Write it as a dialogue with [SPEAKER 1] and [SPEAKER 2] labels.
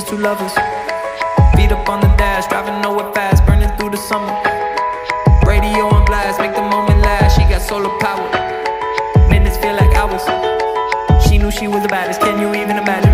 [SPEAKER 1] just two lovers. Feet up on the dash, driving nowhere fast, burning through the summer. Radio on blast, make the moment last. She got solar power, minutes feel like hours. She knew she was the baddest, can you even imagine?